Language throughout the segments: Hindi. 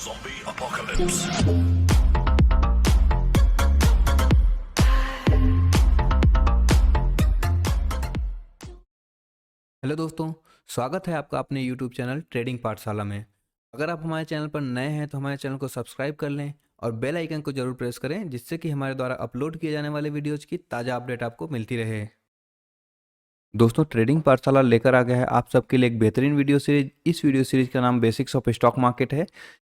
Zombie apocalypse. हेलो दोस्तों, स्वागत है आपका अपने यूट्यूब चैनल ट्रेडिंग पाठशाला में। अगर आप हमारे चैनल पर नए हैं तो हमारे चैनल को सब्सक्राइब कर लें और बेल आइकन को जरूर प्रेस करें, जिससे कि हमारे द्वारा अपलोड किए जाने वाले वीडियोज़ की ताज़ा अपडेट आपको मिलती रहे। दोस्तों, ट्रेडिंग पाठशाला लेकर आ गया है आप सबके लिए एक बेहतरीन वीडियो सीरीज। इस वीडियो सीरीज का नाम बेसिक्स ऑफ स्टॉक मार्केट है।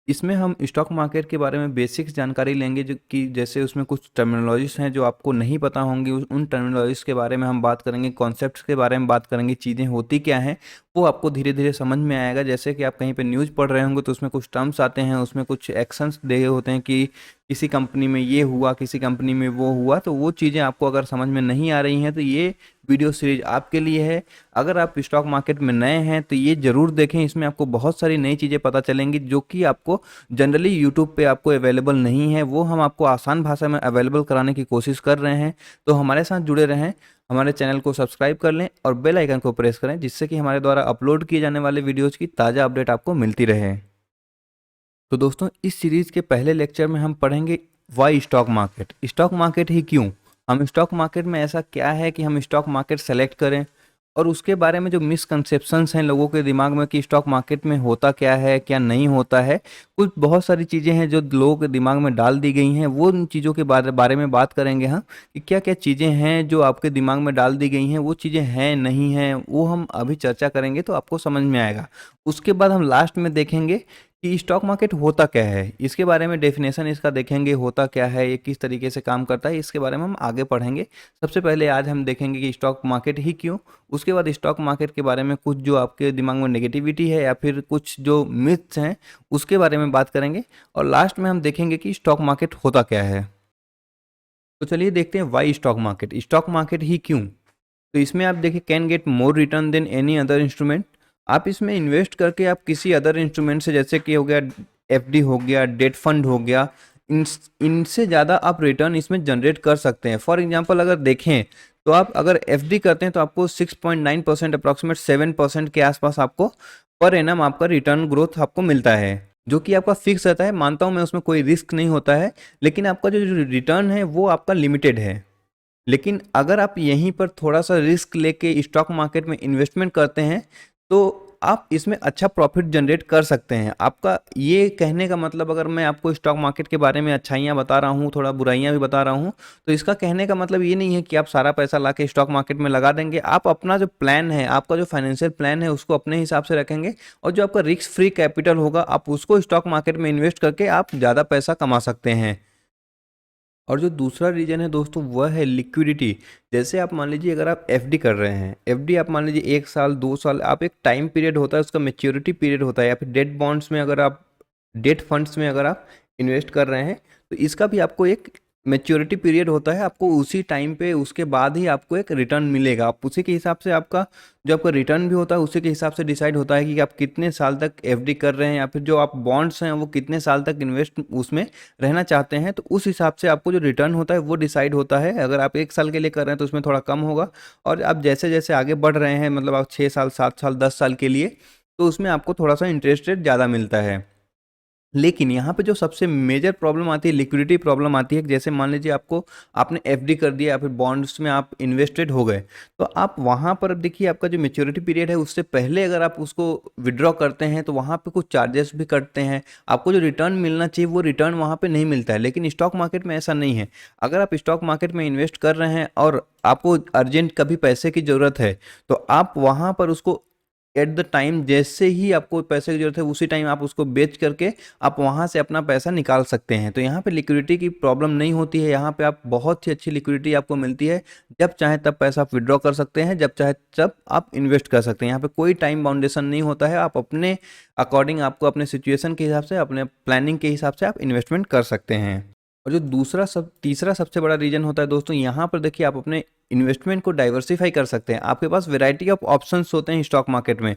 इसमें हम स्टॉक मार्केट के बारे में बेसिक्स जानकारी लेंगे, जो कि जैसे उसमें कुछ टर्मिनोलॉजीज हैं जो आपको नहीं पता होंगी, उन टर्मिनोलॉजीज के बारे में हम बात करेंगे, कॉन्सेप्ट्स के बारे में बात करेंगे, चीज़ें होती क्या हैं वो आपको धीरे धीरे समझ में आएगा। जैसे कि आप कहीं पे न्यूज़ पढ़ रहे होंगे तो उसमें कुछ टर्म्स आते हैं, उसमें कुछ एक्शंस दिए होते हैं कि किसी कंपनी में ये हुआ, किसी कंपनी में वो हुआ, तो वो चीज़ें आपको अगर समझ में नहीं आ रही हैं तो ये वीडियो सीरीज आपके लिए है। अगर आप स्टॉक मार्केट में नए हैं तो ये ज़रूर देखें, इसमें आपको बहुत सारी नई चीज़ें पता चलेंगी जो कि आपको जनरली यूट्यूब पे आपको अवेलेबल नहीं है। वो हम आपको आसान भाषा में अवेलेबल कराने की कोशिश कर रहे हैं। तो हमारे साथ जुड़े रहें, हमारे चैनल को सब्सक्राइब कर लें और बेल आइकन को प्रेस करें, जिससे कि हमारे द्वारा अपलोड किए जाने वाले वीडियोज़ की ताज़ा अपडेट आपको मिलती रहे। तो दोस्तों, इस सीरीज़ के पहले लेक्चर में हम पढ़ेंगे why stock market. Stock market ही क्यों, हम स्टॉक मार्केट में ऐसा क्या है कि हम स्टॉक मार्केट सेलेक्ट करें, और उसके बारे में जो मिसकंसेप्शंस हैं लोगों के दिमाग में कि स्टॉक मार्केट में होता क्या है, क्या नहीं होता है। कुछ बहुत सारी चीज़ें हैं जो लोगों के दिमाग में डाल दी गई हैं, वो उन चीज़ों के बारे में बात करेंगे हम कि क्या क्या चीज़ें हैं जो आपके दिमाग में डाल दी गई हैं, वो चीज़ें हैं नहीं हैं, वो हम अभी चर्चा करेंगे तो आपको समझ में आएगा। उसके बाद हम लास्ट में देखेंगे कि स्टॉक मार्केट होता क्या है, इसके बारे में डेफिनेशन इसका देखेंगे, होता क्या है, ये किस तरीके से काम करता है, इसके बारे में हम आगे पढ़ेंगे। सबसे पहले आज हम देखेंगे कि स्टॉक मार्केट ही क्यों। उसके बाद स्टॉक मार्केट के बारे में कुछ जो आपके दिमाग में नेगेटिविटी है या फिर कुछ जो मिथ्स हैं उसके बारे में बात करेंगे, और लास्ट में हम देखेंगे कि स्टॉक मार्केट होता क्या है। तो चलिए देखते हैं why stock market, stock market ही क्यों। तो इसमें आप देखिए, can get more return than any other instrument. आप इसमें इन्वेस्ट करके आप किसी अदर इंस्ट्रूमेंट से, जैसे कि हो गया एफडी हो गया, डेट फंड हो गया, इनसे ज़्यादा आप रिटर्न इसमें जनरेट कर सकते हैं। फॉर एग्जांपल अगर देखें तो आप अगर एफडी करते हैं तो आपको 6.9% अप्रॉक्सीमेट 7% के आसपास आपको पर एनम आपका रिटर्न ग्रोथ आपको मिलता है, जो कि आपका फिक्स रहता है। मानता हूँ मैं, उसमें कोई रिस्क नहीं होता है, लेकिन आपका जो रिटर्न है वो आपका लिमिटेड है। लेकिन अगर आप यहीं पर थोड़ा-सा रिस्क लेके स्टॉक मार्केट में इन्वेस्टमेंट करते हैं, तो आप इसमें अच्छा प्रॉफ़िट जनरेट कर सकते हैं। आपका ये कहने का मतलब, अगर मैं आपको स्टॉक मार्केट के बारे में अच्छाइयाँ बता रहा हूँ, थोड़ा बुराइयाँ भी बता रहा हूँ, तो इसका कहने का मतलब ये नहीं है कि आप सारा पैसा लाके स्टॉक मार्केट में लगा देंगे। आप अपना जो प्लान है, आपका जो फाइनेंशियल प्लान है, उसको अपने हिसाब से रखेंगे, और जो आपका रिस्क फ्री कैपिटल होगा, आप उसको स्टॉक मार्केट में इन्वेस्ट करके आप ज़्यादा पैसा कमा सकते हैं। और जो दूसरा रीज़न है दोस्तों, वह है लिक्विडिटी। जैसे आप मान लीजिए, अगर आप एफडी कर रहे हैं, एफडी आप मान लीजिए 1 साल 2 साल, आप एक टाइम पीरियड होता है, उसका मैच्योरिटी पीरियड होता है, या फिर डेट बॉन्ड्स में अगर आप, डेट फंड्स में अगर आप इन्वेस्ट कर रहे हैं, तो इसका भी आपको एक मैच्योरिटी पीरियड होता है। आपको उसी टाइम पे, उसके बाद ही आपको एक रिटर्न मिलेगा। आप उसी के हिसाब से आपका जो आपका रिटर्न भी होता है, उसी के हिसाब से डिसाइड होता है कि आप कितने साल तक एफडी कर रहे हैं, या फिर जो आप बॉन्ड्स हैं वो कितने साल तक इन्वेस्ट उसमें रहना चाहते हैं। तो उस हिसाब से आपको जो रिटर्न होता है वो डिसाइड होता है। अगर आप 1 साल के लिए कर रहे हैं तो उसमें थोड़ा कम होगा, और आप जैसे जैसे आगे बढ़ रहे हैं, मतलब आप 6 साल 7 साल 10 साल के लिए, तो उसमें आपको थोड़ा सा इंटरेस्ट रेट ज़्यादा मिलता है। लेकिन यहाँ पे जो सबसे मेजर प्रॉब्लम आती है, लिक्विडिटी प्रॉब्लम आती है। जैसे मान लीजिए आपको, आपने एफडी कर दिया या फिर बॉन्ड्स में आप इन्वेस्टेड हो गए, तो आप वहाँ पर, अब देखिए, आपका जो मैच्योरिटी पीरियड है उससे पहले अगर आप उसको विड्रॉ करते हैं तो वहाँ पे कुछ चार्जेस भी कटते हैं। आपको जो रिटर्न मिलना चाहिए वो रिटर्न वहाँ पे नहीं मिलता है। लेकिन स्टॉक मार्केट में ऐसा नहीं है। अगर आप स्टॉक मार्केट में इन्वेस्ट कर रहे हैं और आपको अर्जेंट कभी पैसे की ज़रूरत है, तो आप वहाँ पर उसको एट द टाइम, जैसे ही आपको पैसे की ज़रूरत है उसी टाइम आप उसको बेच करके आप वहाँ से अपना पैसा निकाल सकते हैं। तो यहाँ पे लिक्विडिटी की प्रॉब्लम नहीं होती है। यहाँ पे आप बहुत ही अच्छी लिक्विडिटी आपको मिलती है। जब चाहे तब पैसा आप विड्रॉ कर सकते हैं, जब चाहे तब आप इन्वेस्ट कर सकते हैं। यहाँ पे कोई टाइम बाउंडेशन नहीं होता है। आप अपने अकॉर्डिंग, आपको अपने सिचुएशन के हिसाब से, अपने प्लानिंग के हिसाब से आप इन्वेस्टमेंट कर सकते हैं। और जो तीसरा सबसे बड़ा रीज़न होता है दोस्तों, यहाँ पर देखिए, आप अपने इन्वेस्टमेंट को डाइवर्सिफाई कर सकते हैं। आपके पास वैरायटी ऑफ ऑप्शंस होते हैं स्टॉक मार्केट में।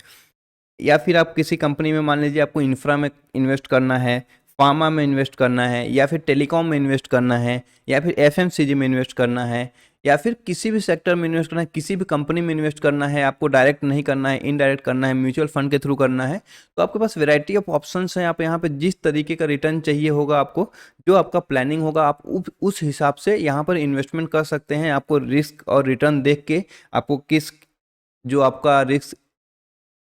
या फिर आप किसी कंपनी में, मान लीजिए आपको इंफ्रा में इन्वेस्ट करना है, फार्मा में इन्वेस्ट करना है, या फिर टेलीकॉम में इन्वेस्ट करना है, या फिर एफएमसीजी में इन्वेस्ट करना है, या फिर किसी भी सेक्टर में इन्वेस्ट करना है, किसी भी कंपनी में इन्वेस्ट करना है, आपको डायरेक्ट नहीं करना है, इनडायरेक्ट करना है, म्यूचुअल फंड के थ्रू करना है, तो आपके पास वैरायटी ऑफ ऑप्शंस हैं। आप यहाँ पे जिस तरीके का रिटर्न चाहिए होगा आपको, जो आपका प्लानिंग होगा, आप उस हिसाब से यहाँ पर इन्वेस्टमेंट कर सकते हैं। आपको रिस्क और रिटर्न देख के आपको किस जो आपका रिस्क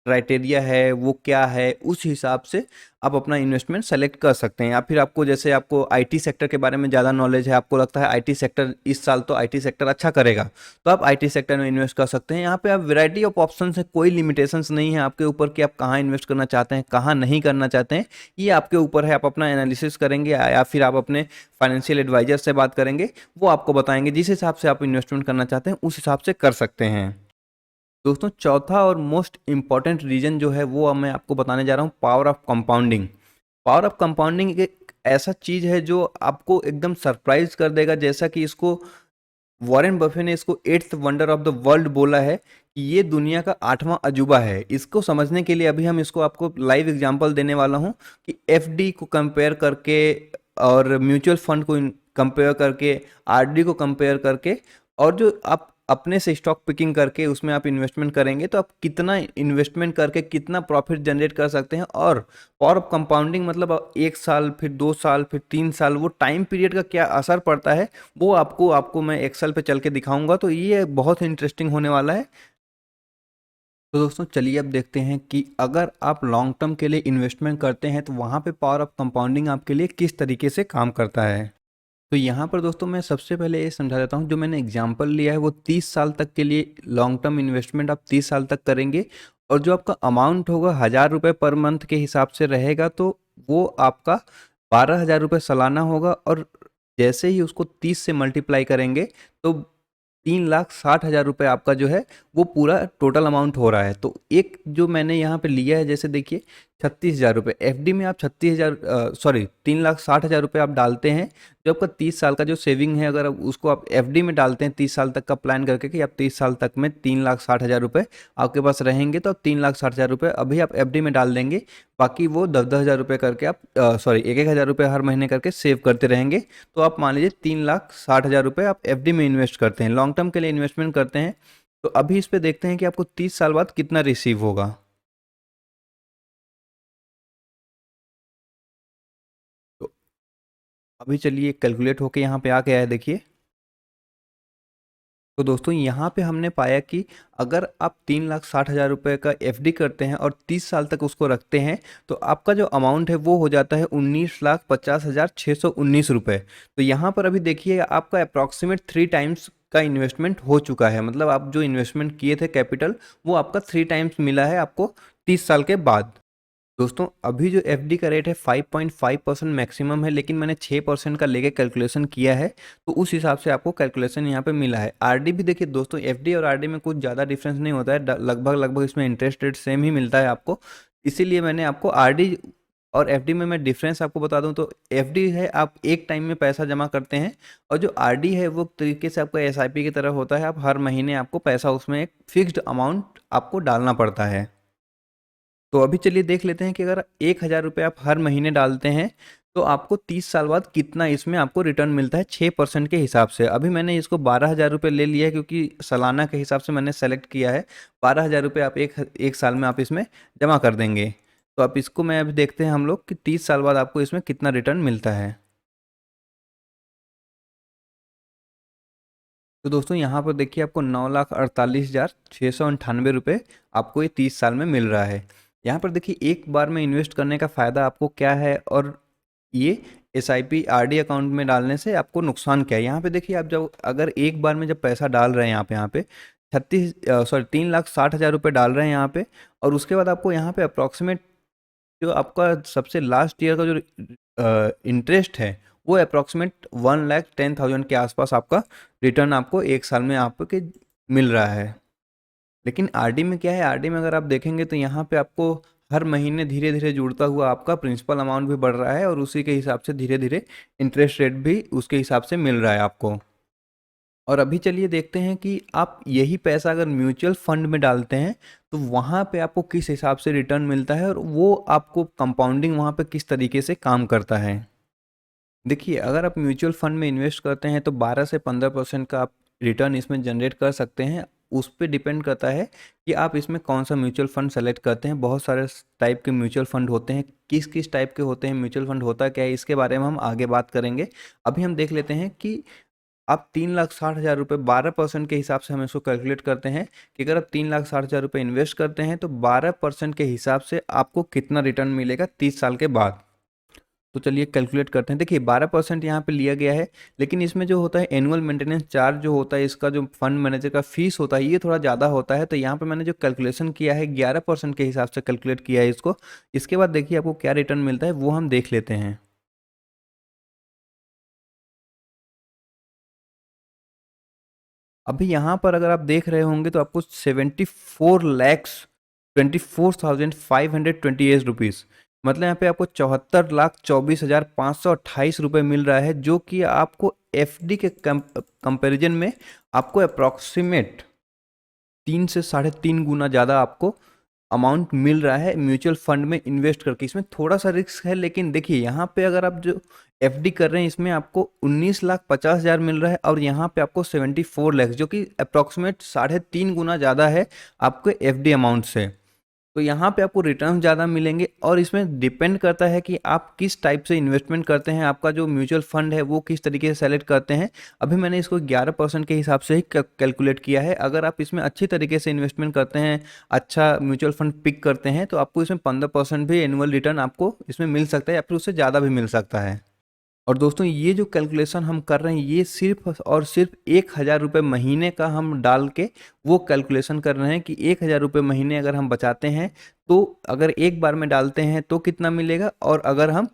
क्राइटेरिया है वो क्या है, उस हिसाब से आप अपना इन्वेस्टमेंट सेलेक्ट कर सकते हैं। या फिर आपको जैसे आपको आईटी सेक्टर के बारे में ज़्यादा नॉलेज है, आपको लगता है आईटी सेक्टर इस साल तो आईटी सेक्टर अच्छा करेगा, तो आप आईटी सेक्टर में इन्वेस्ट कर सकते हैं। यहाँ पे आप वैरायटी ऑफ ऑप्शन है, कोई लिमिटेशंस नहीं है आपके ऊपर कि आप कहाँ इन्वेस्ट करना चाहते हैं, कहाँ नहीं करना चाहते हैं। ये आपके ऊपर है, आप अपना एनालिसिस करेंगे या फिर आप अपने फाइनेंशियल एडवाइजर से बात करेंगे, वो आपको बताएंगे जिस हिसाब से आप इन्वेस्टमेंट करना चाहते हैं उस हिसाब से कर सकते हैं। दोस्तों चौथा और मोस्ट इम्पॉर्टेंट रीजन जो है वो मैं आपको बताने जा रहा हूँ, power of compounding. Power of compounding एक ऐसा चीज है जो आपको एकदम सरप्राइज कर देगा। जैसा कि इसको वॉरेन बफे ने इसको eighth wonder of the world बोला है कि ये दुनिया का 8वां अजूबा है। इसको समझने के लिए अभी हम इसको आपको लाइव एग्जांपल देने वाला हूँ कि एफडी को कंपेयर करके और म्यूचुअल फंड को कंपेयर करके, आरडी को कंपेयर करके, और जो आप अपने से स्टॉक पिकिंग करके उसमें आप इन्वेस्टमेंट करेंगे तो आप कितना इन्वेस्टमेंट करके कितना प्रॉफिट जनरेट कर सकते हैं। और पावर ऑफ कंपाउंडिंग मतलब 1 साल, फिर 2 साल, फिर 3 साल, वो टाइम पीरियड का क्या असर पड़ता है वो आपको मैं एक्सेल पे चल के दिखाऊंगा। तो ये बहुत इंटरेस्टिंग होने वाला है। तो दोस्तों चलिए अब देखते हैं कि अगर आप लॉन्ग टर्म के लिए इन्वेस्टमेंट करते हैं तो वहाँ पे पावर ऑफ कंपाउंडिंग आपके लिए किस तरीके से काम करता है। तो यहाँ पर दोस्तों मैं सबसे पहले ये समझा देता हूँ, जो मैंने एग्जांपल लिया है वो 30 साल तक के लिए लॉन्ग टर्म इन्वेस्टमेंट आप 30 साल तक करेंगे, और जो आपका अमाउंट होगा 1,000 रुपये पर मंथ के हिसाब से रहेगा, तो वो आपका 12,000 रुपये सालाना होगा। और जैसे ही उसको 30 से मल्टीप्लाई करेंगे तो 3,60,000 रुपये आपका जो है वो पूरा टोटल अमाउंट हो रहा है। तो एक जो मैंने यहाँ पे लिया है, जैसे देखिए 36,000 रुपये एफडी में आप 3,60,000 रुपये आप डालते हैं। जो आपका 30 साल का जो सेविंग है, अगर उसको आप एफडी में डालते हैं 30 साल तक का प्लान करके कि आप 30 साल तक में 3,60,000 रुपये आपके पास रहेंगे, तो आप 3,60,000 रुपये अभी आप एफडी में डाल देंगे। बाकी वो 10,000 रुपये करके आप एक एक हज़ार रुपये हर महीने करके सेव करते रहेंगे। तो आप मान लीजिए 3,60,000 रुपये आप एफडी में इन्वेस्ट करते हैं, लॉन्ग टर्म के लिए इन्वेस्टमेंट करते हैं। तो अभी इस पे देखते हैं कि आपको 30 साल बाद कितना रिसीव होगा। तो अभी चलिए कैलकुलेट होके यहाँ पे आ गया है, देखिए। तो दोस्तों यहाँ पे हमने पाया कि अगर आप 3,60,000 रुपये का एफडी करते हैं और 30 साल तक उसको रखते हैं, तो आपका जो अमाउंट है वो हो जाता है 19,50,619 रुपये। तो यहाँ पर अभी देखिए आपका अप्रॉक्सीमेट 3 टाइम्स का इन्वेस्टमेंट हो चुका है। मतलब आप जो इन्वेस्टमेंट किए थे कैपिटल, वो आपका 3 टाइम्स मिला है आपको 30 साल के बाद। दोस्तों अभी जो एफडी का रेट है 5.5% मैक्सिमम है, लेकिन मैंने 6% का लेके कैलकुलेशन किया है, तो उस हिसाब से आपको कैलकुलेशन यहाँ पे मिला है। आरडी भी देखिए दोस्तों, एफडी और आरडी में कुछ ज़्यादा डिफरेंस नहीं होता है, लगभग लगभग इसमें इंटरेस्ट रेट सेम ही मिलता है आपको। इसीलिए मैंने आपको आरडी और एफडी में मैं डिफरेंस आपको बता दूं, तो एफडी है आप एक टाइम में पैसा जमा करते हैं, और जो आरडी है वो तरीके से आपका एसआईपी की तरह होता है। आप हर महीने आपको पैसा उसमें एक फिक्स्ड अमाउंट आपको डालना पड़ता है। तो अभी चलिए देख लेते हैं कि अगर 1,000 रुपये आप हर महीने डालते हैं तो आपको 30 साल बाद कितना इसमें आपको रिटर्न मिलता है 6% के हिसाब से। अभी मैंने इसको 12,000 रुपये ले लिया है क्योंकि सालाना के हिसाब से मैंने सेलेक्ट किया है। 12,000 रुपये आप एक साल में आप इसमें जमा कर देंगे। तो आप इसको मैं अभी देखते हैं हम लोग कि 30 साल बाद आपको इसमें कितना रिटर्न मिलता है। तो दोस्तों यहाँ पर देखिए आपको 9,48,698 रुपये आपको ये 30 साल में मिल रहा है। यहाँ पर देखिए एक बार में इन्वेस्ट करने का फ़ायदा आपको क्या है, और ये एसआईपी आरडी अकाउंट में डालने से आपको नुकसान क्या है। यहाँ पे देखिए आप जब अगर एक बार में जब पैसा डाल रहे हैं यहाँ पे 3,60,000 रुपये डाल रहे हैं यहाँ पे, और उसके बाद आपको यहाँ पे अप्रॉक्सीमेट जो आपका सबसे लास्ट ईयर का जो इंटरेस्ट है वो अप्रॉक्सीमेट 1,10,000 के आसपास आपका रिटर्न आपको एक साल में आपके मिल रहा है। लेकिन आरडी में क्या है, आरडी में अगर आप देखेंगे तो यहाँ पे आपको हर महीने धीरे धीरे जुड़ता हुआ आपका प्रिंसिपल अमाउंट भी बढ़ रहा है, और उसी के हिसाब से धीरे धीरे इंटरेस्ट रेट भी उसके हिसाब से मिल रहा है आपको। और अभी चलिए देखते हैं कि आप यही पैसा अगर म्यूचुअल फंड में डालते हैं तो वहाँ पे आपको किस हिसाब से रिटर्न मिलता है, और वो आपको कंपाउंडिंग वहाँ पे किस तरीके से काम करता है। देखिए अगर आप म्यूचुअल फंड में इन्वेस्ट करते हैं तो 12 से 15% का आप रिटर्न इसमें जनरेट कर सकते हैं, उस पे डिपेंड करता है कि आप इसमें कौन सा म्यूचुअल फंड सेलेक्ट करते हैं। बहुत सारे टाइप के म्यूचुअल फंड होते हैं, किस किस टाइप के होते हैं म्यूचुअल फंड, होता क्या है, इसके बारे में हम आगे बात करेंगे। अभी हम देख लेते हैं कि आप 3,60,000 रुपये 12% के हिसाब से हम इसको कैलकुलेट करते हैं कि अगर आप 3,60,000 रुपये इन्वेस्ट करते हैं तो 12% के हिसाब से आपको कितना रिटर्न मिलेगा 30 साल के बाद। तो चलिए कैलकुलेट करते हैं। देखिए 12% यहाँ पे लिया गया है, लेकिन इसमें जो होता है एनुअल मेंटेनेंस चार्ज जो होता है, इसका जो फंड मैनेजर का फीस होता है, ये थोड़ा ज़्यादा होता है। तो यहाँ पे मैंने जो कैलकुलेशन किया है 11% के हिसाब से कैलकुलेट किया है इसको। इसके बाद देखिए आपको क्या रिटर्न मिलता है वो हम देख लेते हैं। अभी यहाँ पर अगर आप देख रहे होंगे तो आपको 74,24,528 रुपीज़, मतलब यहाँ पे आपको 74,24,528 रुपये मिल रहा है, जो कि आपको एफडी के कंपैरिजन में आपको अप्रॉक्सीमेट 3 से 3.5 गुना ज़्यादा आपको अमाउंट मिल रहा है म्यूचुअल फंड में इन्वेस्ट करके। इसमें थोड़ा सा रिस्क है, लेकिन देखिए यहाँ पे अगर आप जो एफडी कर रहे हैं इसमें आपको 19,50,000 मिल रहा है, और यहाँ पे आपको 74 लाख, जो कि अप्रॉक्सीमेट 3.5 गुना ज़्यादा है आपके एफडी अमाउंट से। तो यहाँ पे आपको रिटर्न ज़्यादा मिलेंगे, और इसमें डिपेंड करता है कि आप किस टाइप से इन्वेस्टमेंट करते हैं, आपका जो म्यूचुअल फंड है वो किस तरीके से सेलेक्ट करते हैं। अभी मैंने इसको 11% के हिसाब से ही कैलकुलेट किया है। अगर आप इसमें अच्छी तरीके से इन्वेस्टमेंट करते हैं, अच्छा म्यूचुअल फंड पिक करते हैं, तो आपको इसमें 15% भी एनुअल रिटर्न आपको इसमें मिल सकता है, या फिर उससे ज़्यादा भी मिल सकता है। और दोस्तों ये जो कैलकुलेशन हम कर रहे हैं, ये सिर्फ और सिर्फ 1,000 रुपये महीने का हम डाल के वो कैलकुलेशन कर रहे हैं कि 1,000 रुपये महीने अगर हम बचाते हैं तो अगर एक बार में डालते हैं तो कितना मिलेगा, और अगर हम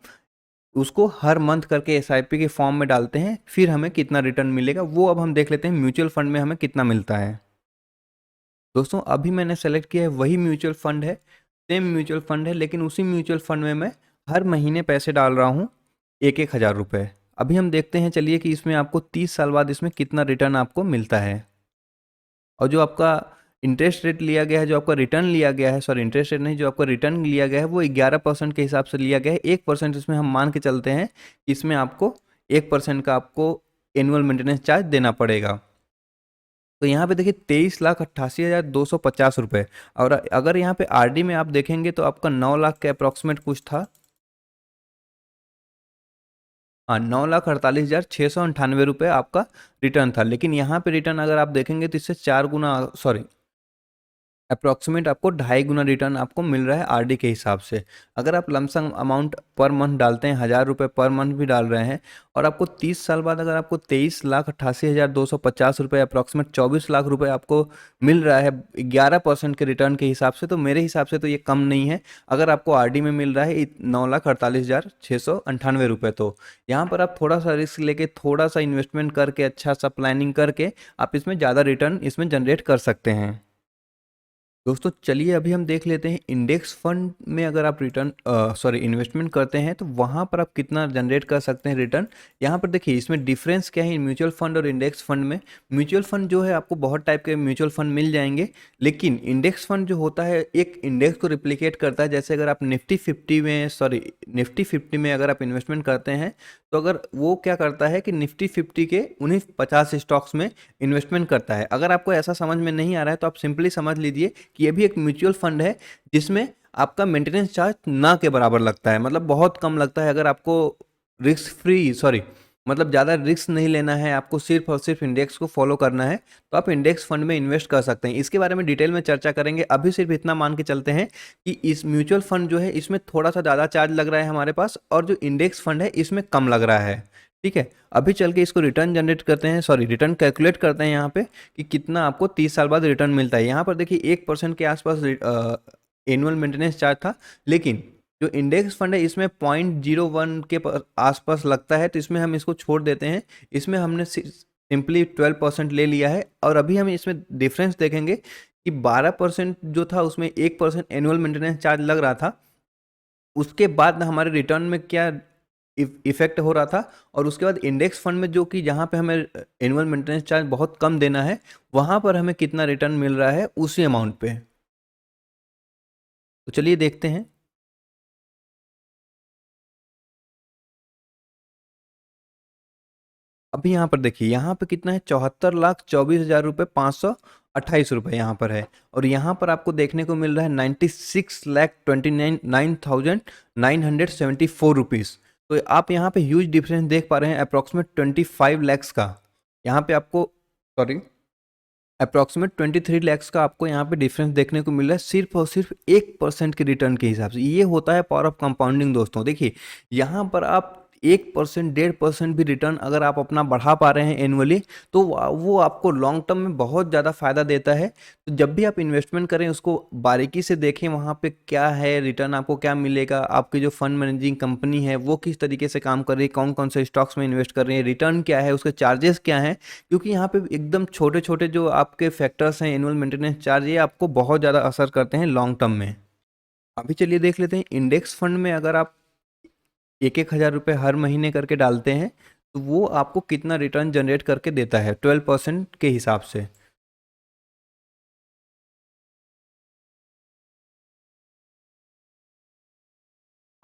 उसको हर मंथ करके एसआईपी के फॉर्म में डालते हैं फिर हमें कितना रिटर्न मिलेगा, वो अब हम देख लेते हैं म्यूचुअल फंड में हमें कितना मिलता है। दोस्तों अभी मैंने सेलेक्ट किया है वही म्यूचुअल फंड है, सेम म्यूचुअल फंड है, लेकिन उसी म्यूचुअल फंड में मैं हर महीने पैसे डाल रहा हूँ 1,000 रुपये। अभी हम देखते हैं चलिए कि इसमें आपको 30 साल बाद इसमें कितना रिटर्न आपको मिलता है। और जो आपका इंटरेस्ट रेट लिया गया है, जो आपका रिटर्न लिया गया है, सॉरी इंटरेस्ट रेट नहीं, जो आपका रिटर्न लिया गया है वो 11% के हिसाब से लिया गया है। 1% इसमें हम मान के चलते हैं, इसमें आपको 1% का आपको एनुअल मेंटेनेंस चार्ज देना पड़ेगा। तो यहाँ पे देखिए 23,88,250 रुपये। और अगर यहाँ पे आरडी में आप देखेंगे तो आपका 9 लाख के अप्रॉक्सीमेट कुछ था। हाँ, 9,48,698 रुपये आपका रिटर्न था, लेकिन यहाँ पे रिटर्न अगर आप देखेंगे तो इससे 4 गुना, सॉरी अप्रॉक्सीमेट आपको 2.5 गुना रिटर्न आपको मिल रहा है आरडी के हिसाब से। अगर आप लमसम अमाउंट पर मंथ डालते हैं, 1,000 रुपये पर मंथ भी डाल रहे हैं, और आपको 30 साल बाद अगर आपको 23,88,250 रुपये अप्रॉक्सीमेट 24 लाख रुपये आपको मिल रहा है 11% के रिटर्न के हिसाब से, तो मेरे हिसाब से तो ये कम नहीं है। अगर आपको आरडी में मिल रहा है 9,48,698 रुपये, तो यहाँ पर आप थोड़ा सा रिस्क लेके, थोड़ा सा इन्वेस्टमेंट करके, अच्छा सा प्लानिंग करके आप इसमें ज़्यादा रिटर्न इसमें जनरेट कर सकते हैं। दोस्तों चलिए अभी हम देख लेते हैं इंडेक्स फंड में अगर आप रिटर्न सॉरी इन्वेस्टमेंट करते हैं तो वहाँ पर आप कितना जनरेट कर सकते हैं रिटर्न। यहाँ पर देखिए इसमें डिफरेंस क्या है म्यूचुअल फंड और इंडेक्स फंड में। म्यूचुअल फंड जो है आपको बहुत टाइप के म्यूचुअल फंड मिल जाएंगे, लेकिन इंडेक्स फंड जो होता है एक इंडेक्स को रिप्लिकेट करता है। जैसे अगर आप निफ्टी फिफ्टी में अगर आप इन्वेस्टमेंट करते हैं, तो अगर वो क्या करता है कि निफ्टी फिफ्टी के उन्हीं 50 स्टॉक्स में इन्वेस्टमेंट करता है। अगर आपको ऐसा समझ में नहीं आ रहा है तो आप सिंपली समझ लीजिए कि ये भी एक म्यूचुअल फंड है जिसमें आपका मेंटेनेंस चार्ज ना के बराबर लगता है, मतलब बहुत कम लगता है। अगर आपको रिस्क फ्री, सॉरी मतलब ज़्यादा रिस्क नहीं लेना है, आपको सिर्फ और सिर्फ इंडेक्स को फॉलो करना है, तो आप इंडेक्स फंड में इन्वेस्ट कर सकते हैं। इसके बारे में डिटेल में चर्चा करेंगे, अभी सिर्फ इतना मान के चलते हैं कि इस म्यूचुअल फंड जो है इसमें थोड़ा सा ज़्यादा चार्ज लग रहा है हमारे पास, और जो इंडेक्स फंड है इसमें कम लग रहा है। ठीक है, अभी चल के इसको रिटर्न जनरेट करते हैं, सॉरी रिटर्न कैलकुलेट करते हैं यहाँ पे कि कितना आपको 30 साल बाद रिटर्न मिलता है। यहाँ पर देखिए 1% के आसपास एनुअल मेंटेनेंस चार्ज था, लेकिन जो इंडेक्स फंड है इसमें 0.01 के आसपास लगता है, तो इसमें हम इसको छोड़ देते हैं। इसमें हमने सिंपली 12% ले लिया है, और अभी हम इसमें डिफरेंस देखेंगे कि 12% जो था उसमें 1% एनुअल मेंटेनेंस चार्ज लग रहा था। उसके बाद हमारे रिटर्न में क्या इफेक्ट हो रहा था, और उसके बाद इंडेक्स फंड में जो कि जहाँ पे हमें एनुअल मेंटेनेंस चार्ज बहुत कम देना है, वहाँ पर हमें कितना रिटर्न मिल रहा है उसी अमाउंट पे। तो चलिए देखते हैं। अभी यहाँ पर देखिए, यहाँ पे कितना है, 74,24,528 रुपये यहाँ पर है। और यहाँ पर आपको देखने को मिल रहा है 96,29,974 रुपीज़। तो आप यहाँ पे ह्यूज डिफरेंस देख पा रहे हैं, अप्रॉक्सीमेट 25 लैक्स का। यहाँ पे आपको, सॉरी, अप्रॉक्सीमेट 23 लैक्स का आपको यहाँ पे डिफरेंस देखने को मिल रहा है, सिर्फ और सिर्फ 1% के रिटर्न के हिसाब से। ये होता है पावर ऑफ कंपाउंडिंग दोस्तों। देखिए, यहाँ पर आप 1%, 1.5% भी रिटर्न अगर आप अपना बढ़ा पा रहे हैं एनुअली, तो वो आपको लॉन्ग टर्म में बहुत ज़्यादा फायदा देता है। तो जब भी आप इन्वेस्टमेंट करें, उसको बारीकी से देखें, वहाँ पे क्या है रिटर्न, आपको क्या मिलेगा, आपकी जो फंड मैनेजिंग कंपनी है वो किस तरीके से काम कर रही है, कौन कौन से स्टॉक्स में इन्वेस्ट कर रही है, रिटर्न क्या है, उसके चार्जेस क्या हैं। क्योंकि यहाँ पे एकदम छोटे छोटे जो आपके फैक्टर्स हैं, एनुअल मेंटेनेंस चार्ज, ये आपको बहुत ज़्यादा असर करते हैं लॉन्ग टर्म में। अभी चलिए देख लेते हैं, इंडेक्स फंड में अगर आप 1,000 रुपये हर महीने करके डालते हैं, तो वो आपको कितना रिटर्न जनरेट करके देता है 12% के हिसाब से।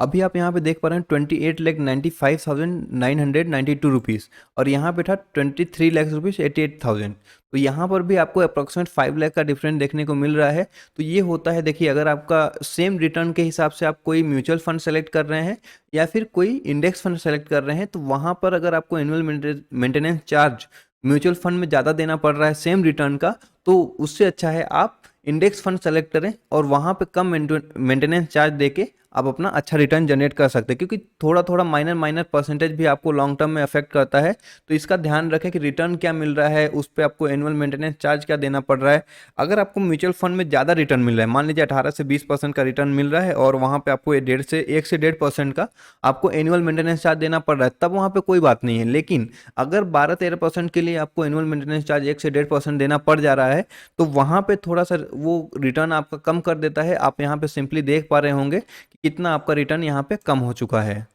अभी आप यहाँ पे देख पा रहे हैं 28,95,992 रुपीज़, और यहाँ पे था 23 लाख रुपीज़ 88,000। तो यहाँ पर भी आपको अप्रॉक्सीमेट 5 लाख का डिफरेंस देखने को मिल रहा है। तो ये होता है, देखिए, अगर आपका सेम रिटर्न के हिसाब से आप कोई म्यूचुअल फंड सेलेक्ट कर रहे हैं या फिर कोई इंडेक्स फंड सेलेक्ट कर रहे हैं, तो वहाँ पर अगर आपको annual maintenance charge mutual fund में ज़्यादा देना पड़ रहा है सेम रिटर्न का, तो उससे अच्छा है आप इंडेक्स फंड सेलेक्ट करें और वहाँ पे कम मेंटेनेंस चार्ज देके आप अपना अच्छा रिटर्न जनरेट कर सकते हैं। क्योंकि थोड़ा थोड़ा माइनर माइनर परसेंटेज भी आपको लॉन्ग टर्म में अफेक्ट करता है। तो इसका ध्यान रखें कि रिटर्न क्या मिल रहा है, उस पर आपको एनुअल मेंटेनेंस चार्ज क्या देना पड़ रहा है। अगर आपको म्यूचुअल फंड में ज़्यादा रिटर्न मिल रहा है, मान लीजिए 18 से 20% का रिटर्न मिल रहा है, और वहाँ पे आपको 1 से 1.5% का आपको एनुअल मेंटेनेंस चार्ज देना पड़ रहा है, तब वहाँ पे कोई बात नहीं है। लेकिन अगर 12-13% के लिए आपको एनुअल मेंटेनेंस चार्ज 1 से 1.5% देना पड़ जा रहा है, तो वहाँ पे थोड़ा सा वो रिटर्न आपका कम कर देता है। आप यहाँ पे सिंपली देख पा रहे होंगे कि कितना आपका रिटर्न यहाँ पे कम हो चुका है।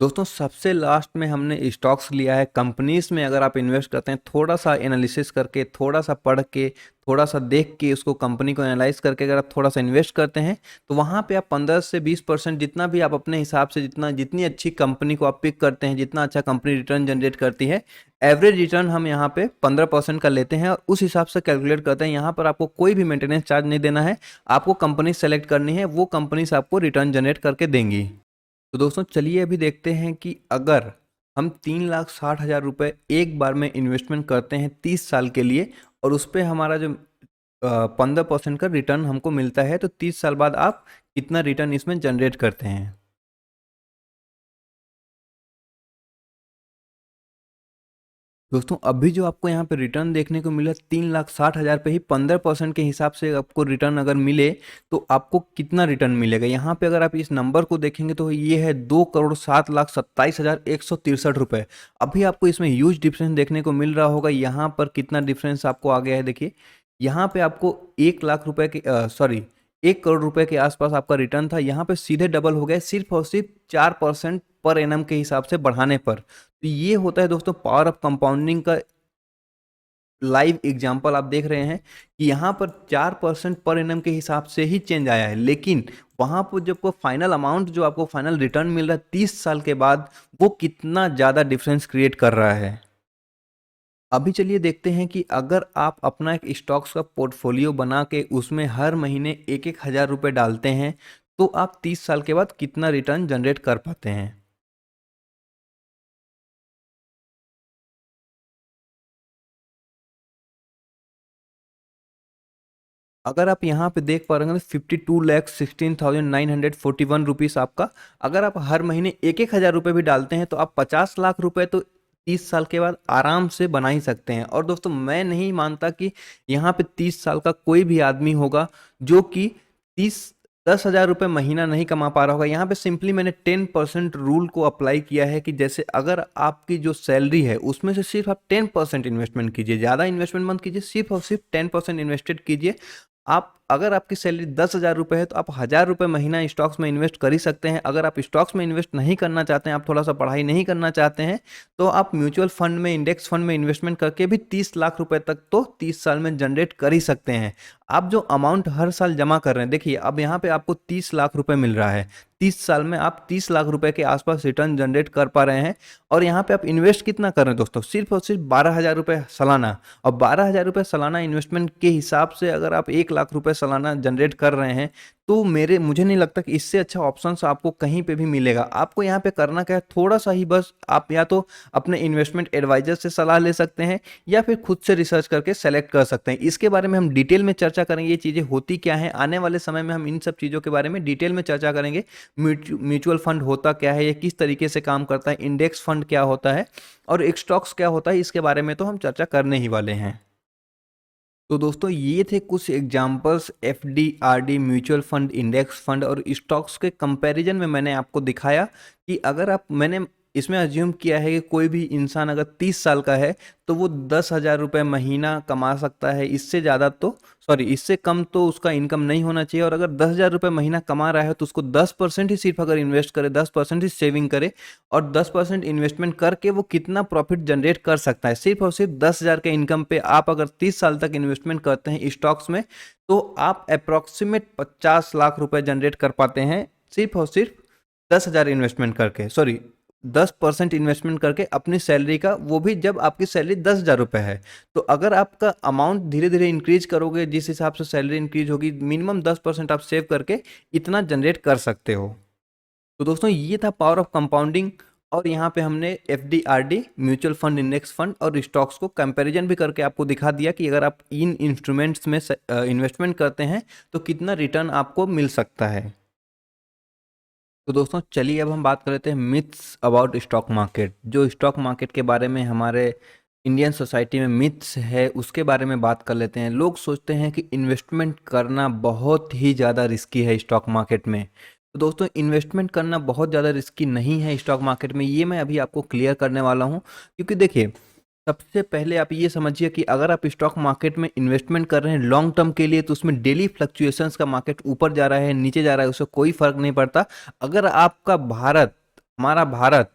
दोस्तों, सबसे लास्ट में हमने स्टॉक्स लिया है। कंपनीज में अगर आप इन्वेस्ट करते हैं, थोड़ा सा एनालिसिस करके, थोड़ा सा पढ़ के, थोड़ा सा देख के, उसको कंपनी को एनालाइज करके अगर आप थोड़ा सा इन्वेस्ट करते हैं, तो वहाँ पे आप 15 से 20% जितना भी आप अपने हिसाब से, जितनी अच्छी कंपनी को आप पिक करते हैं, जितना अच्छा कंपनी रिटर्न जनरेट करती है, एवरेज रिटर्न हम यहाँ पे 15% का लेते हैं और उस हिसाब से कैलकुलेट करते हैं। यहाँ पर आपको कोई भी मेंटेनेंस चार्ज नहीं देना है, आपको कंपनी सेलेक्ट करनी है, वो कंपनी से आपको रिटर्न जनरेट करके देंगी। तो दोस्तों, चलिए अभी देखते हैं कि अगर हम 3,60,000 रुपये एक बार में इन्वेस्टमेंट करते हैं 30 साल के लिए, और उस पर हमारा जो 15% का रिटर्न हमको मिलता है, तो 30 साल बाद आप कितना रिटर्न इसमें जनरेट करते हैं। दोस्तों, अभी जो आपको यहाँ पे रिटर्न देखने को मिला 3,60,000 पे ही 15% के हिसाब से आपको रिटर्न अगर मिले, तो आपको कितना रिटर्न मिलेगा। यहाँ पे अगर आप इस नंबर को देखेंगे, तो ये है 2,07,27,163 रुपये। अभी आपको इसमें ह्यूज डिफरेंस देखने को मिल रहा होगा। यहाँ पर कितना डिफरेंस आपको आ गया है, देखिए, यहाँ पे आपको 1 लाख रुपए के, सॉरी, 1 करोड़ रुपए के आसपास आपका रिटर्न था, यहाँ पे सीधे डबल हो गया, सिर्फ और सिर्फ 4% पर एनम के हिसाब से बढ़ाने पर। तो ये होता है दोस्तों पावर ऑफ कंपाउंडिंग का लाइव एग्जांपल। आप देख रहे हैं कि यहाँ पर 4% पर एनम के हिसाब से ही चेंज आया है, लेकिन वहाँ पर जब को फाइनल अमाउंट, जो आपको फाइनल रिटर्न मिल रहा है 30 साल के बाद, वो कितना ज़्यादा डिफरेंस क्रिएट कर रहा है। अभी चलिए देखते हैं कि अगर आप अपना एक स्टॉक्स का पोर्टफोलियो बना के उसमें हर महीने 1-1 हज़ार रुपये डालते हैं, तो आप 30 साल के बाद कितना रिटर्न जनरेट कर पाते हैं। अगर आप यहाँ पे देख पा रहे हैं, 52,16,941 आपका, अगर आप हर महीने 1-1 हज़ार रुपये भी डालते हैं, तो आप 50 लाख रुपए तो 30 साल के बाद आराम से बना ही सकते हैं। और दोस्तों, मैं नहीं मानता कि यहाँ पे 30 साल का कोई भी आदमी होगा जो कि 10,000 रुपये महीना नहीं कमा पा रहा होगा। यहाँ पे सिंपली मैंने 10% रूल को अप्लाई किया है कि जैसे अगर आपकी जो सैलरी है उसमें से सिर्फ आप 10% इन्वेस्टमेंट कीजिए, ज़्यादा इन्वेस्टमेंट मत कीजिए, सिर्फ और सिर्फ 10% इन्वेस्टेड कीजिए। आप अगर आपकी सैलरी 10,000 रुपये है तो आप 1,000 रुपये महीना स्टॉक्स में इन्वेस्ट कर ही सकते हैं। अगर आप स्टॉक्स में इन्वेस्ट नहीं करना चाहते हैं, आप थोड़ा सा पढ़ाई नहीं करना चाहते हैं, तो आप म्यूचुअल फंड में, इंडेक्स फंड में इन्वेस्टमेंट करके भी 30 लाख रुपए तक तो 30 साल में जनरेट कर ही सकते हैं। आप जो अमाउंट हर साल जमा कर रहे हैं, देखिए अब यहाँ पे आपको 30 लाख रुपए मिल रहा है। 30 साल में आप 30 लाख रुपए के आसपास रिटर्न जनरेट कर पा रहे हैं। और यहाँ पे आप इन्वेस्ट कितना कर रहे हैं दोस्तों? सिर्फ और सिर्फ 12,000 रुपये सालाना। और 12,000 रुपये सालाना इन्वेस्टमेंट के हिसाब से अगर आप 1 लाख रुपए सालाना जनरेट कर रहे हैं, तो मुझे नहीं लगता कि इससे अच्छा ऑप्शन आपको कहीं पे भी मिलेगा। आपको यहाँ पे करना क्या है, थोड़ा सा ही बस आप या तो अपने इन्वेस्टमेंट एडवाइजर से सलाह ले सकते हैं या फिर खुद से रिसर्च करके सेलेक्ट कर सकते हैं। इसके बारे में हम डिटेल में चर्चा करेंगे, ये चीज़ें होती क्या हैं। आने वाले समय में हम इन सब चीज़ों के बारे में डिटेल में चर्चा करेंगे। म्यूचुअल फंड होता क्या है, ये किस तरीके से काम करता है, इंडेक्स फंड क्या होता है और एक स्टॉक्स क्या होता है, इसके बारे में तो हम चर्चा करने ही वाले हैं। तो दोस्तों ये थे कुछ examples FD, RD, mutual fund, index fund और स्टॉक्स के कंपैरिजन में मैंने आपको दिखाया कि अगर मैंने इसमें अज्यूम किया है कि कोई भी इंसान अगर 30 साल का है तो वो 10,000 रुपये महीना कमा सकता है। इससे ज़्यादा तो इससे कम तो उसका इनकम नहीं होना चाहिए। और अगर 10,000 रुपये महीना कमा रहा है तो उसको 10% ही सिर्फ अगर इन्वेस्ट करे, 10% ही सेविंग करे और 10% इन्वेस्टमेंट करके वो कितना प्रॉफिट जनरेट कर सकता है। सिर्फ और सिर्फ 10,000 के इनकम पे आप अगर 30 साल तक इन्वेस्टमेंट करते हैं स्टॉक्स में, तो आप अप्रॉक्सीमेट 50 लाख रुपए जनरेट कर पाते हैं सिर्फ और सिर्फ 10,000 इन्वेस्टमेंट करके, 10% इन्वेस्टमेंट करके अपनी सैलरी का, वो भी जब आपकी सैलरी 10,000 रुपये है। तो अगर आपका अमाउंट धीरे धीरे इंक्रीज करोगे, जिस हिसाब से सैलरी इंक्रीज होगी, मिनिमम 10% आप सेव करके इतना जनरेट कर सकते हो। तो दोस्तों ये था पावर ऑफ कंपाउंडिंग। और यहाँ पे हमने FD, RD, mutual fund, index fund और स्टॉक्स को कंपैरिजन भी करके आपको दिखा दिया कि अगर आप इन इंस्ट्रूमेंट्स में इन्वेस्टमेंट करते हैं तो कितना रिटर्न आपको मिल सकता है। तो दोस्तों चलिए अब हम बात कर लेते हैं मिथ्स अबाउट स्टॉक मार्केट। जो स्टॉक मार्केट के बारे में हमारे इंडियन सोसाइटी में मिथ्स है, उसके बारे में बात कर लेते हैं। लोग सोचते हैं कि इन्वेस्टमेंट करना बहुत ही ज़्यादा रिस्की है स्टॉक मार्केट में। तो दोस्तों इन्वेस्टमेंट करना बहुत ज़्यादा रिस्की नहीं है स्टॉक मार्केट में, ये मैं अभी आपको क्लियर करने वाला हूँ। क्योंकि देखिए, सबसे पहले आप ये समझिए कि अगर आप स्टॉक मार्केट में इन्वेस्टमेंट कर रहे हैं लॉन्ग टर्म के लिए, तो उसमें डेली फ्लक्चुएशंस का मार्केट ऊपर जा रहा है, नीचे जा रहा है, उससे कोई फर्क नहीं पड़ता। अगर आपका हमारा भारत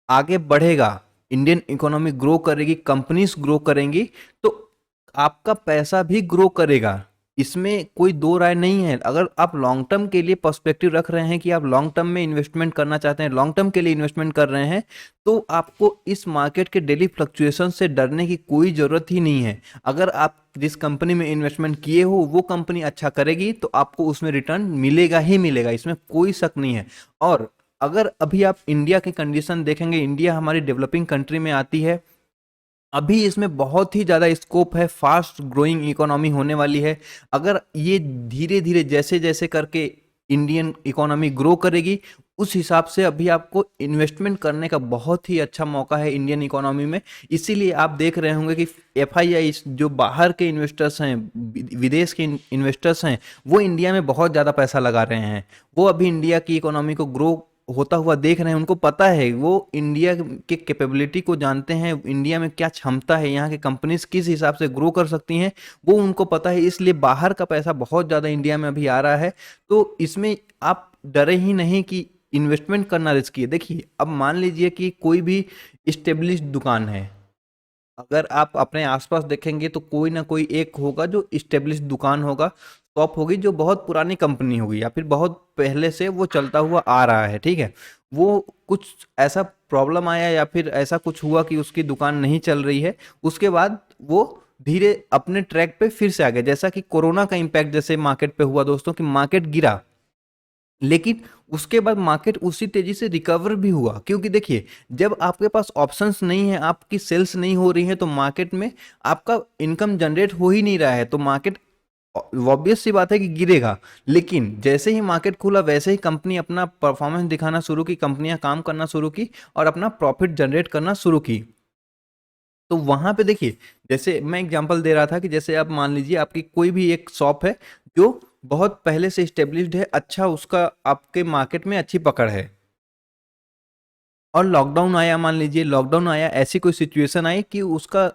आगे बढ़ेगा, इंडियन इकोनॉमी ग्रो करेगी, कंपनीज ग्रो करेंगी, तो आपका पैसा भी ग्रो करेगा। इसमें कोई दो राय नहीं है। अगर आप लॉन्ग टर्म के लिए पर्सपेक्टिव रख रहे हैं कि आप लॉन्ग टर्म में इन्वेस्टमेंट करना चाहते हैं, लॉन्ग टर्म के लिए इन्वेस्टमेंट कर रहे हैं, तो आपको इस मार्केट के डेली फ्लक्चुएशन से डरने की कोई ज़रूरत ही नहीं है। अगर आप जिस कंपनी में इन्वेस्टमेंट किए हो वो कंपनी अच्छा करेगी तो आपको उसमें रिटर्न मिलेगा ही मिलेगा, इसमें कोई शक नहीं है। और अगर अभी आप इंडिया की कंडीशन देखेंगे, इंडिया हमारी डेवलपिंग कंट्री में आती है, अभी इसमें बहुत ही ज़्यादा स्कोप है, फास्ट ग्रोइंग इकोनॉमी होने वाली है। अगर ये धीरे धीरे जैसे जैसे करके इंडियन इकोनॉमी ग्रो करेगी, उस हिसाब से अभी आपको इन्वेस्टमेंट करने का बहुत ही अच्छा मौका है इंडियन इकोनॉमी में। इसीलिए आप देख रहे होंगे कि एफआईआई, जो बाहर के इन्वेस्टर्स हैं, विदेश के इन्वेस्टर्स हैं, वो इंडिया में बहुत ज़्यादा पैसा लगा रहे हैं। वो अभी इंडिया की इकोनॉमी को ग्रो होता हुआ देख रहे हैं, उनको पता है, वो इंडिया के कैपेबिलिटी को जानते हैं, इंडिया में क्या क्षमता है, यहाँ के कंपनीज किस हिसाब से ग्रो कर सकती हैं, वो उनको पता है। इसलिए बाहर का पैसा बहुत ज़्यादा इंडिया में अभी आ रहा है। तो इसमें आप डरे ही नहीं कि इन्वेस्टमेंट करना रिस्की है। देखिए, अब मान लीजिए कि कोई भी इस्टेब्लिश्ड दुकान है, अगर आप अपने आसपास देखेंगे तो कोई ना कोई एक होगा जो इस्टेब्लिश दुकान होगा, शॉप होगी, जो बहुत पुरानी कंपनी होगी या फिर बहुत पहले से वो चलता हुआ आ रहा है, ठीक है। वो कुछ ऐसा प्रॉब्लम आया या फिर ऐसा कुछ हुआ कि उसकी दुकान नहीं चल रही है, उसके बाद वो धीरे अपने ट्रैक पे फिर से आ गया। जैसा कि कोरोना का इम्पैक्ट जैसे मार्केट पे हुआ दोस्तों, कि मार्केट गिरा, लेकिन उसके बाद मार्केट उसी तेजी से रिकवर भी हुआ। क्योंकि देखिए, जब आपके पास ऑप्शंस नहीं है, आपकी सेल्स नहीं हो रही है, तो मार्केट में आपका इनकम जनरेट हो ही नहीं रहा है, तो मार्केट ऑब्वियस सी बात है कि गिरेगा। लेकिन जैसे ही मार्केट खुला, वैसे ही कंपनी अपना परफॉर्मेंस दिखाना शुरू की, कंपनियां काम करना शुरू की और अपना प्रॉफिट जनरेट करना शुरू की। तो वहां पे देखिए, जैसे मैं एग्जांपल दे रहा था कि जैसे आप मान लीजिए आपकी कोई भी एक शॉप है जो बहुत पहले से स्टेब्लिश्ड है, अच्छा उसका आपके मार्केट में अच्छी पकड़ है, और लॉकडाउन आया, मान लीजिए लॉकडाउन आया, ऐसी कोई सिचुएशन आई कि उसका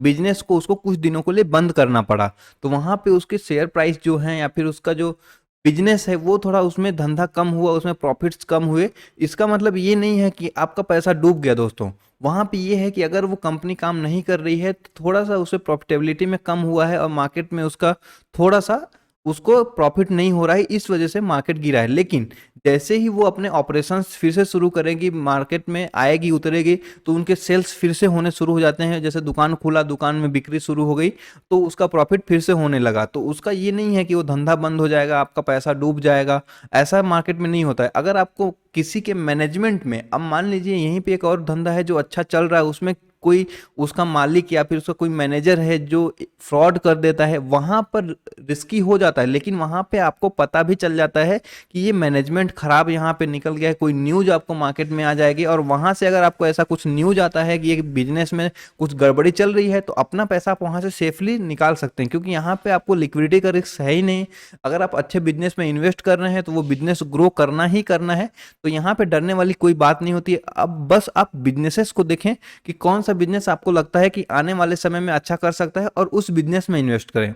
बिजनेस को उसको कुछ दिनों के लिए बंद करना पड़ा। तो वहाँ पे उसके शेयर प्राइस जो है या फिर उसका जो बिजनेस है वो थोड़ा उसमें धंधा कम हुआ, उसमें प्रॉफिट्स कम हुए। इसका मतलब ये नहीं है कि आपका पैसा डूब गया दोस्तों। वहाँ पे ये है कि अगर वो कंपनी काम नहीं कर रही है तो थोड़ा सा उसे प्रॉफिटेबिलिटी में कम हुआ है और मार्केट में उसका थोड़ा सा उसको प्रॉफिट नहीं हो रहा है, इस वजह से मार्केट गिरा है। लेकिन जैसे ही वो अपने ऑपरेशंस फिर से शुरू करेगी, मार्केट में आएगी उतरेगी, तो उनके सेल्स फिर से होने शुरू हो जाते हैं। जैसे दुकान खुला, दुकान में बिक्री शुरू हो गई, तो उसका प्रॉफिट फिर से होने लगा। तो उसका ये नहीं है कि वो धंधा बंद हो जाएगा, आपका पैसा डूब जाएगा, ऐसा मार्केट में नहीं होता है। अगर आपको किसी के मैनेजमेंट में, अब मान लीजिए यहीं पे एक और धंधा है जो अच्छा चल रहा है, उसमें कोई उसका मालिक या फिर उसका कोई मैनेजर है जो फ्रॉड कर देता है, वहां पर रिस्की हो जाता है। लेकिन वहां पे आपको पता भी चल जाता है कि ये मैनेजमेंट खराब यहाँ पे निकल गया है, कोई न्यूज आपको मार्केट में आ जाएगी, और वहां से अगर आपको ऐसा कुछ न्यूज आता है कि ये बिजनेस में कुछ गड़बड़ी चल रही है, तो अपना पैसा आप वहां से सेफली निकाल सकते हैं, क्योंकि यहाँ पे आपको लिक्विडिटी का रिस्क है ही नहीं। अगर आप अच्छे बिजनेस में इन्वेस्ट कर रहे हैं तो वो बिजनेस ग्रो करना ही करना है, तो यहाँ पे डरने वाली कोई बात नहीं होती है। अब बस आप बिजनेसेस को देखें कि कौन सा बिजनेस आपको लगता है कि आने वाले समय में अच्छा कर सकता है, और उस बिजनेस में इन्वेस्ट करें।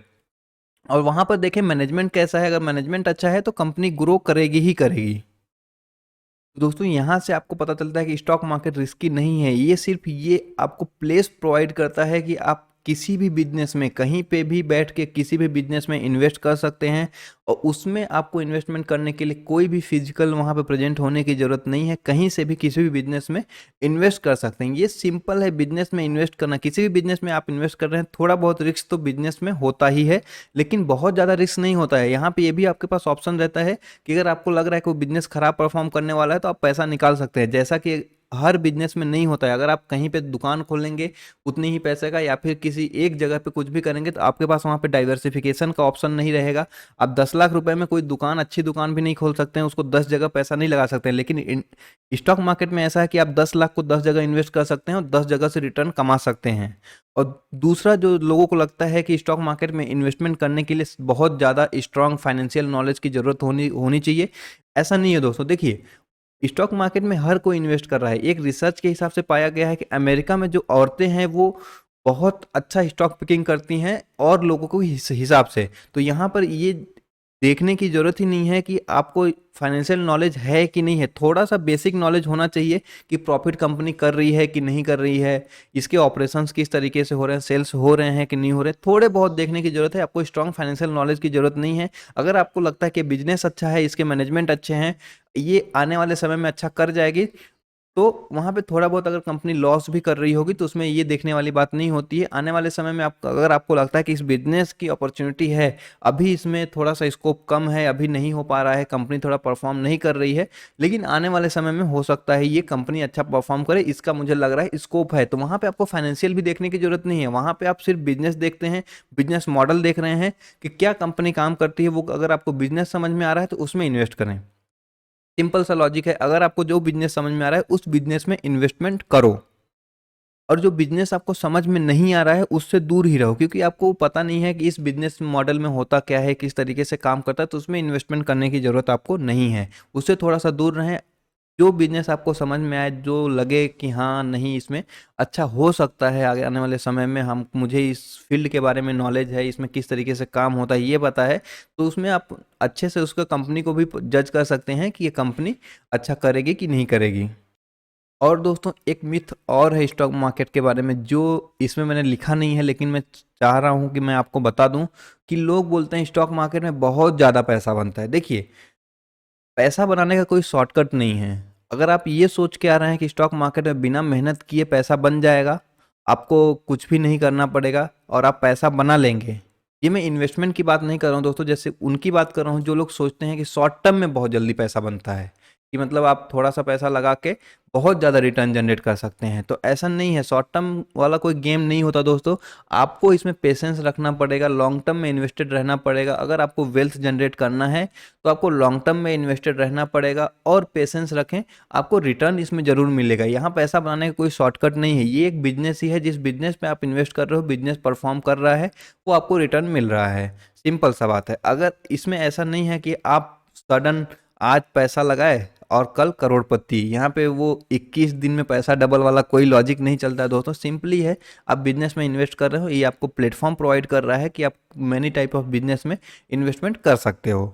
और वहां पर देखें मैनेजमेंट कैसा है, अगर मैनेजमेंट अच्छा है तो कंपनी ग्रो करेगी ही करेगी। दोस्तों यहाँ से आपको पता चलता है कि स्टॉक मार्केट रिस्की नहीं है। ये सिर्फ ये आपको प्लेस प्रोवाइड करता है कि आप किसी भी बिजनेस में कहीं पे भी बैठ के किसी भी बिजनेस में इन्वेस्ट कर सकते हैं, और उसमें आपको इन्वेस्टमेंट करने के लिए कोई भी फिजिकल वहाँ पे प्रेजेंट होने की ज़रूरत नहीं है। कहीं से भी किसी भी बिजनेस में इन्वेस्ट कर सकते हैं। ये सिंपल है बिजनेस में इन्वेस्ट करना। किसी भी बिजनेस में आप इन्वेस्ट कर रहे हैं, थोड़ा बहुत रिस्क तो बिजनेस में होता ही है, लेकिन बहुत ज़्यादा रिस्क नहीं होता है। यहाँ पे ये भी आपके पास ऑप्शन रहता है कि अगर आपको लग रहा है कि वो बिजनेस खराब परफॉर्म करने वाला है तो आप पैसा निकाल सकते हैं। जैसा कि हर बिजनेस में नहीं होता है, अगर आप कहीं पे दुकान खोलेंगे उतने ही पैसे का, या फिर किसी एक जगह पे कुछ भी करेंगे, तो आपके पास वहाँ पे डाइवर्सिफिकेशन का ऑप्शन नहीं रहेगा। आप 10 लाख रुपए में कोई दुकान, अच्छी दुकान भी नहीं खोल सकते हैं, उसको 10 जगह पैसा नहीं लगा सकते हैं। लेकिन स्टॉक मार्केट में ऐसा है कि आप 10 लाख को 10 जगह इन्वेस्ट कर सकते हैं और 10 जगह से रिटर्न कमा सकते हैं। और दूसरा, जो लोगों को लगता है कि स्टॉक मार्केट में इन्वेस्टमेंट करने के लिए बहुत ज़्यादा स्ट्रांग फाइनेंशियल नॉलेज की ज़रूरत होनी होनी चाहिए, ऐसा नहीं है दोस्तों। देखिए, स्टॉक मार्केट में हर कोई इन्वेस्ट कर रहा है। एक रिसर्च के हिसाब से पाया गया है कि अमेरिका में जो औरतें हैं वो बहुत अच्छा स्टॉक पिकिंग करती हैं और लोगों को हिसाब से। तो यहाँ पर ये देखने की ज़रूरत ही नहीं है कि आपको फाइनेंशियल नॉलेज है कि नहीं है, थोड़ा सा बेसिक नॉलेज होना चाहिए कि प्रॉफिट कंपनी कर रही है कि नहीं कर रही है, इसके ऑपरेशंस किस तरीके से हो रहे हैं, सेल्स हो रहे हैं कि नहीं हो रहे, थोड़े बहुत देखने की ज़रूरत है। आपको स्ट्रॉन्ग फाइनेंशियल नॉलेज की ज़रूरत नहीं है। अगर आपको लगता है कि बिजनेस अच्छा है, इसके मैनेजमेंट अच्छे हैं, ये आने वाले समय में अच्छा कर जाएगी, तो वहाँ पे थोड़ा बहुत अगर कंपनी लॉस भी कर रही होगी तो उसमें ये देखने वाली बात नहीं होती है। आने वाले समय में आप, अगर आपको लगता है कि इस बिजनेस की अपॉर्चुनिटी है, अभी इसमें थोड़ा सा स्कोप कम है, अभी नहीं हो पा रहा है, कंपनी थोड़ा परफॉर्म नहीं कर रही है, लेकिन आने वाले समय में हो सकता है ये कंपनी अच्छा परफॉर्म करे, इसका मुझे लग रहा है स्कोप है, तो वहाँ पे आपको फाइनेंशियल भी देखने की जरूरत नहीं है। वहाँ पे आप सिर्फ बिजनेस देखते हैं, बिजनेस मॉडल देख रहे हैं कि क्या कंपनी काम करती है। वो अगर आपको बिजनेस समझ में आ रहा है तो उसमें इन्वेस्ट करें। सिंपल सा लॉजिक है, अगर आपको जो बिजनेस समझ में आ रहा है उस बिजनेस में इन्वेस्टमेंट करो, और जो बिजनेस आपको समझ में नहीं आ रहा है उससे दूर ही रहो, क्योंकि आपको पता नहीं है कि इस बिजनेस मॉडल में होता क्या है, किस तरीके से काम करता है, तो उसमें इन्वेस्टमेंट करने की ज़रूरत आपको नहीं है। उससे थोड़ा सा दूर रहें। जो बिजनेस आपको समझ में आए, जो लगे कि हाँ नहीं इसमें अच्छा हो सकता है आगे आने वाले समय में, हम मुझे इस फील्ड के बारे में नॉलेज है, इसमें किस तरीके से काम होता है ये पता है, तो उसमें आप अच्छे से उसका कंपनी को भी जज कर सकते हैं कि ये कंपनी अच्छा करेगी कि नहीं करेगी। और दोस्तों, एक मिथ और है स्टॉक मार्केट के बारे में जो इसमें मैंने लिखा नहीं है, लेकिन मैं चाह रहा हूँ कि मैं आपको बता दूं, कि लोग बोलते हैं स्टॉक मार्केट में बहुत ज़्यादा पैसा बनता है। देखिए, पैसा बनाने का कोई शॉर्टकट नहीं है। अगर आप ये सोच के आ रहे हैं कि स्टॉक मार्केट में बिना मेहनत किए पैसा बन जाएगा, आपको कुछ भी नहीं करना पड़ेगा और आप पैसा बना लेंगे, ये मैं इन्वेस्टमेंट की बात नहीं कर रहा हूँ दोस्तों, जैसे उनकी बात कर रहा हूँ जो लोग सोचते हैं कि शॉर्ट टर्म में बहुत जल्दी पैसा बनता है, कि मतलब आप थोड़ा सा पैसा लगा के बहुत ज़्यादा रिटर्न जनरेट कर सकते हैं। तो ऐसा नहीं है, शॉर्ट टर्म वाला कोई गेम नहीं होता दोस्तों। आपको इसमें पेशेंस रखना पड़ेगा, लॉन्ग टर्म में इन्वेस्टेड रहना पड़ेगा। अगर आपको वेल्थ जनरेट करना है तो आपको लॉन्ग टर्म में इन्वेस्टेड रहना पड़ेगा और पेशेंस रखें, आपको रिटर्न इसमें ज़रूर मिलेगा। यहाँ पैसा बनाने का कोई शॉर्टकट नहीं है, ये एक बिजनेस ही है। जिस बिजनेस में आप इन्वेस्ट कर रहे हो, बिजनेस परफॉर्म कर रहा है, वो आपको रिटर्न मिल रहा है। सिंपल सा बात है। अगर इसमें ऐसा नहीं है कि आप सडन आज पैसा लगाए और कल करोड़पति। यहाँ पे वो 21 दिन में पैसा डबल वाला कोई लॉजिक नहीं चलता है दोस्तों, सिंपली है आप बिजनेस में इन्वेस्ट कर रहे हो, ये आपको प्लेटफॉर्म प्रोवाइड कर रहा है कि आप मैनी टाइप ऑफ बिजनेस में इन्वेस्टमेंट कर सकते हो।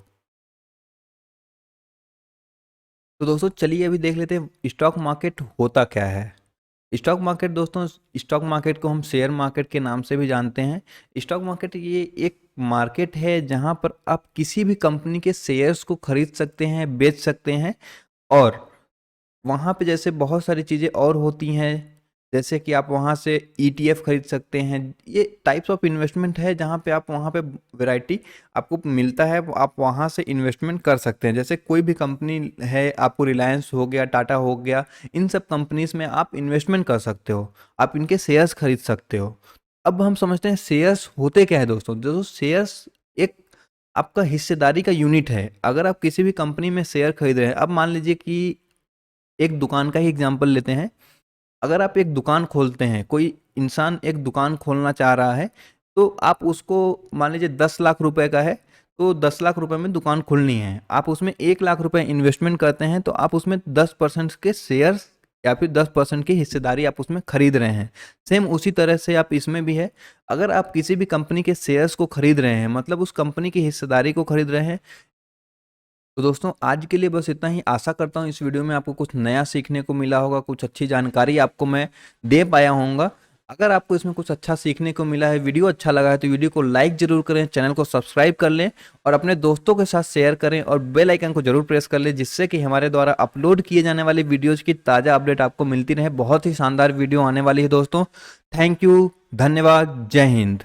तो दोस्तों चलिए अभी देख लेते हैं स्टॉक मार्केट होता क्या है। स्टॉक मार्केट दोस्तों, स्टॉक मार्केट को हम शेयर मार्केट के नाम से भी जानते हैं। स्टॉक मार्केट ये एक मार्केट है जहां पर आप किसी भी कंपनी के शेयर्स को खरीद सकते हैं, बेच सकते हैं, और वहाँ पे जैसे बहुत सारी चीज़ें और होती हैं, जैसे कि आप वहाँ से ETF खरीद सकते हैं। ये टाइप्स ऑफ इन्वेस्टमेंट है जहाँ पे आप वहाँ पे वैरायटी आपको मिलता है, आप वहाँ से इन्वेस्टमेंट कर सकते हैं। जैसे कोई भी कंपनी है, आपको रिलायंस हो गया, टाटा हो गया, इन सब कंपनीज में आप इन्वेस्टमेंट कर सकते हो, आप इनके शेयर्स खरीद सकते हो। अब हम समझते हैं शेयर्स होते क्या है दोस्तों। दोस्तों शेयर्स एक आपका हिस्सेदारी का यूनिट है। अगर आप किसी भी कंपनी में शेयर खरीद रहे हैं, अब मान लीजिए कि एक दुकान का ही एग्जांपल लेते हैं। अगर आप एक दुकान खोलते हैं, कोई इंसान एक दुकान खोलना चाह रहा है, तो आप उसको मान लीजिए 10 लाख रुपए का है, तो 10 लाख रुपए में दुकान खोलनी है, आप उसमें 1 लाख रुपए इन्वेस्टमेंट करते हैं, तो आप उसमें 10% के शेयर्स या फिर 10% की हिस्सेदारी आप उसमें खरीद रहे हैं। सेम उसी तरह से आप इसमें भी है, अगर आप किसी भी कंपनी के शेयर्स को खरीद रहे हैं, मतलब उस कंपनी की हिस्सेदारी को खरीद रहे हैं। तो दोस्तों आज के लिए बस इतना ही। आशा करता हूँ इस वीडियो में आपको कुछ नया सीखने को मिला होगा, कुछ अच्छी जानकारी आपको मैं दे पाया होऊंगा। अगर आपको इसमें कुछ अच्छा सीखने को मिला है, वीडियो अच्छा लगा है, तो वीडियो को लाइक जरूर करें, चैनल को सब्सक्राइब कर लें और अपने दोस्तों के साथ शेयर करें और बेल आइकन को जरूर प्रेस कर लें, जिससे कि हमारे द्वारा अपलोड किए जाने वाले वीडियोज़ की ताज़ा अपडेट आपको मिलती रहे। बहुत ही शानदार वीडियो आने वाली है दोस्तों। थैंक यू, धन्यवाद, जय हिंद।